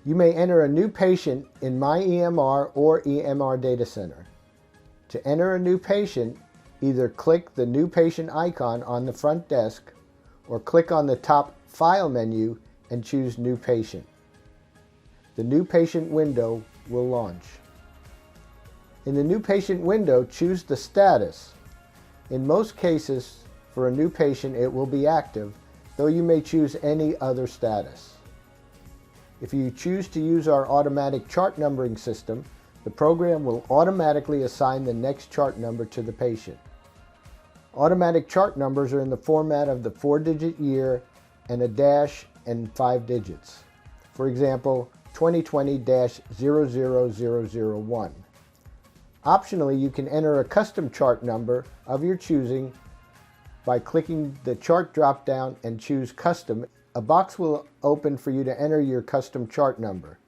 You may enter a new patient in MyEMR or EMR Data Center. To enter a new patient, either click the New Patient icon on the front desk or click on the top File menu and choose New Patient. The New Patient window will launch. In the New Patient window, choose the status. In most cases, for a new patient, it will be active, though you may choose any other status. If you choose to use our automatic chart numbering system, the program will automatically assign the next chart number to the patient. Automatic chart numbers are in the format of the 4-digit year and a dash and 5 digits. For example, 2020-00001. Optionally, you can enter a custom chart number of your choosing by clicking the chart drop-down and choose Custom. A box will open for you to enter your custom chart number.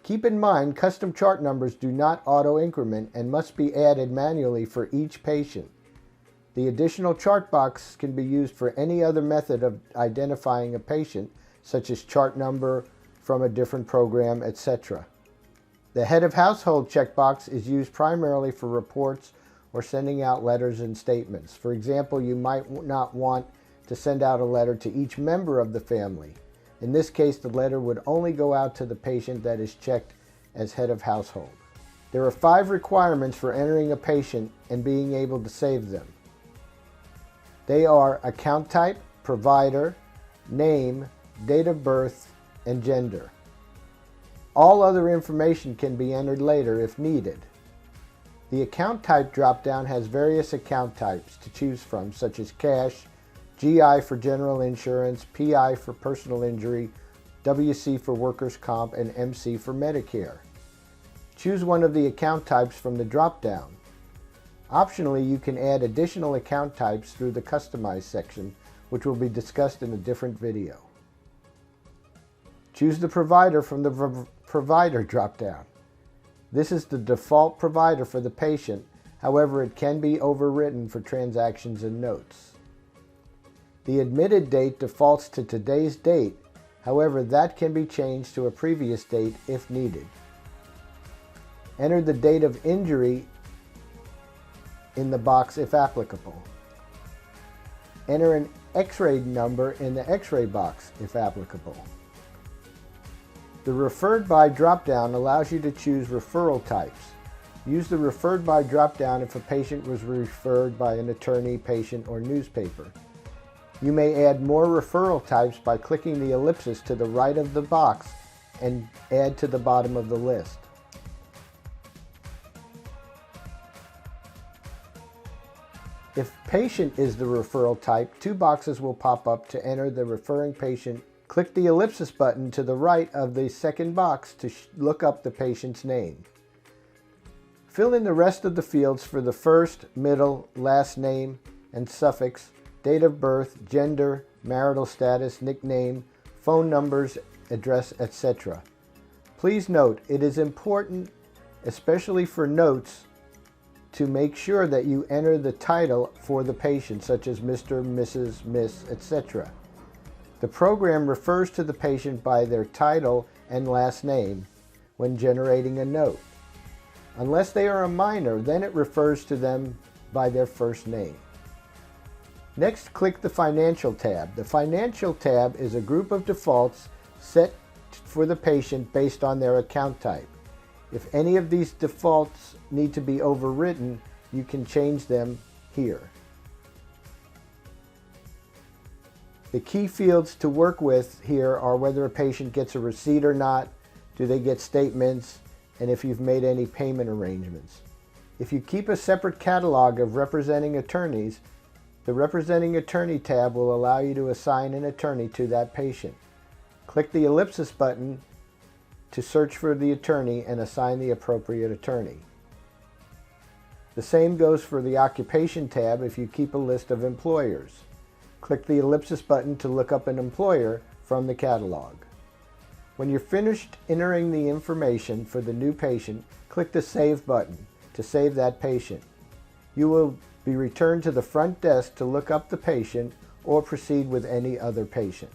Keep in mind, custom chart numbers do not auto-increment and must be added manually for each patient. The additional chart box can be used for any other method of identifying a patient, such as chart number from a different program, etc. The Head of Household checkbox is used primarily for reports or sending out letters and statements. For example, you might not want to send out a letter to each member of the family. In this case, the letter would only go out to the patient that is checked as Head of Household. There are 5 requirements for entering a patient and being able to save them. They are account type, provider, name, date of birth, and gender. All other information can be entered later if needed. The account type drop-down has various account types to choose from, such as cash, GI for general insurance, PI for personal injury, WC for workers' comp, and MC for Medicare. Choose one of the account types from the drop-down. Optionally, you can add additional account types through the Customize section, which will be discussed in a different video. Choose the provider from the Provider drop-down. This is the default provider for the patient, however it can be overwritten for transactions and notes. The admitted date defaults to today's date, however that can be changed to a previous date if needed. Enter the date of injury in the box if applicable. Enter an X-ray number in the X-ray box if applicable. The Referred By drop-down allows you to choose referral types. Use the Referred By drop-down if a patient was referred by an attorney, patient, or newspaper. You may add more referral types by clicking the ellipsis to the right of the box and add to the bottom of the list. If patient is the referral type, 2 boxes will pop up to enter the referring patient. Click the ellipsis button to the right of the second box to look up the patient's name. Fill in the rest of the fields for the first, middle, last name, and suffix, date of birth, gender, marital status, nickname, phone numbers, address, etc. Please note, it is important, especially for notes, to make sure that you enter the title for the patient, such as Mr., Mrs., Miss, etc. The program refers to the patient by their title and last name when generating a note. Unless they are a minor, then it refers to them by their first name. Next, click the Financial tab. The Financial tab is a group of defaults set for the patient based on their account type. If any of these defaults need to be overwritten, you can change them here. The key fields to work with here are whether a patient gets a receipt or not, do they get statements, and if you've made any payment arrangements. If you keep a separate catalog of representing attorneys, the Representing Attorney tab will allow you to assign an attorney to that patient. Click the ellipsis button to search for the attorney and assign the appropriate attorney. The same goes for the Occupation tab if you keep a list of employers. Click the ellipsis button to look up an employer from the catalog. When you're finished entering the information for the new patient, click the Save button to save that patient. You will be returned to the front desk to look up the patient or proceed with any other patient.